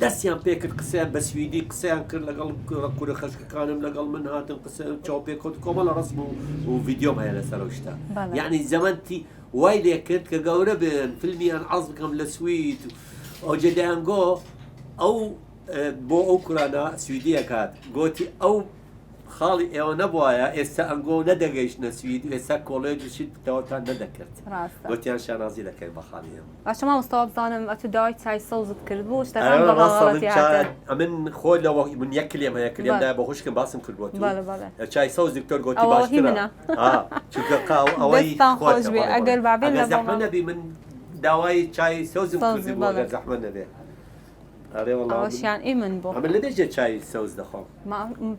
دەستیان پێکرد قسەیان بە سویدی قسەیان کرد لەگەڵ کوورە خەشکەکانم لەگەڵ من هاتن قسەیان چاو پێکەوت کۆمەڵە ڕسم و ڤیدیۆم هەیە لەسەر ئەو شتە یعنی زەمەنتی وای لێ کرد کە گەورە بن فیلمیان عەرض بکەم لە سوید ئەوجا دەیانگۆ ئەو بۆ ئەو کورانە سویدیە کات گوتی ئەو خاڵی ئێوە نەبووایە ئێستا ئەنگۆ نەدەگەیشتە سوید و ئێستا کۆڵێجشیت تەوەتان نەدەکرد گوتیان شانازی دەکەی بە خاڵیەوە باشە مامۆستا بزانم ئەتو داوای چای سەوزت کرد بوو شتەکان بەڵاڵەتی هاتن من خۆی لەوە من یەک کلێم هەیە کلێمدا بە خوشکم باسم کردووە چای سەوز دکتۆر گوتی باشترە چونکە قاو ئەوەی خۆش بێ ئەگەر بابێ لە زەحمە نەبی من داوای چای سەوزم کردی بوو ئەگەر زەحمە نەبێ ئەوەشیان ئیمن بۆ ئەمە لە دەجێ چای سەوز دەخۆم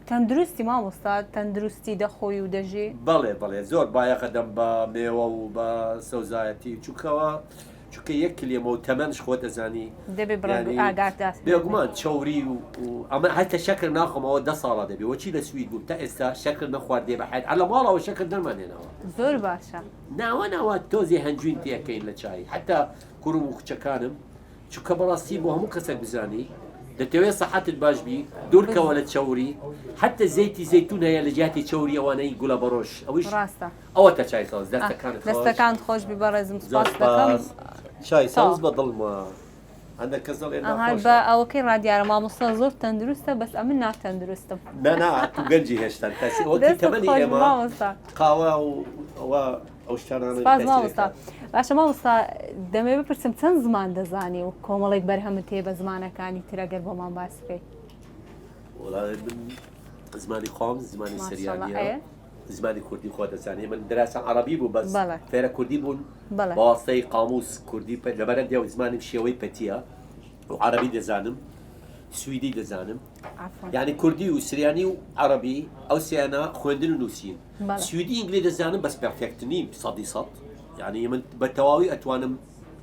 تەندروستی مامۆستا تەندروستی دەخۆی و دەژێ بەڵێ زۆر بایەخە دەم بە مێوە و بە سەوزایەتی چووکەوە چونکە یەک کلێمە و تەمەنش خۆ دەزانی دەبێ ئاگادار بێگومان چاوری و ئەمە هەتە شەکر ناخۆمەوە 10 ساڵە دەبێ وەچی لە سوید بوو تا ئێستا شەکر نەخواردێ بەحەد لە ماڵەوە شەکر دەرمانێنەوە زۆر باشە ناوە تۆزی هەنجوین تێکەین لە چای حتا کوڕم و کچەکانم چونکە بەڕاستی بۆ هەموو کەسێک بزانی دەتەوێت سەحەتت باش بی دوورکەوە لە چاوری حتا زەیتی زەیتون هەیە لە جیاتی چاوری ئەوانەی گوڵە بەڕۆژ ئەویش ڕاستە ئەوە تا چای سەوز دەستەکان خۆش بی بەڕێزم سپاس دەکەم چای سەوز بە دڵمە هەندێک کەس دەڵێن بە ئەوەکەی ڕادیارە مامۆستا زۆر تەندروستە بەس ئەمن ناتەندروستم نا تو گەنجی هێشتا تاسی ئەوەی تەمەنی ئێمە قاوە و ئەوە ئەو شتانانە مامۆستا باشە مامۆستا دەمێ بپرسم چەند زمان دەزانی و کۆمەڵێک بەرهەمت تێ بە زمانەکانی ترەگەر بۆمان باس بکەیت زمانی خۆم زمانی سریالیە زمانی کوردی خۆ دەزانێ من دەراسە عەرەبی بوو بەس فێرە کوردی بوون بەواسطەی قاموس کوردی لەبەرە دێو زمانم شێوەی پەتیە و عەرەبی دەزانم سویدی دەزانم یعنی کوردی و سریانی و عەرەبی ئەو سیانە خوێندن و نووسین سویدی ئینگلی دەزانم بەس پێرفێکت نیم 100% یعنی من بە تەواوی ئەتوانم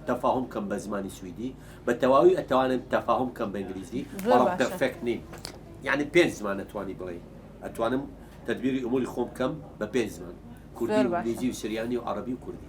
تەفاهم کەم بە زمانی سویدی بە تەواوی ئەتوانم تەفاهم کەم بە ئینگلیزی بەڵام پێرفێکت نیم یعنی 5 زمان ئەتوانی بڵێ ئەتوانم تدبیری ئوموری خۆم کەم بە 5 زمان کوردی و ئینگلیزی و سریانی و عەرەبی و کوردی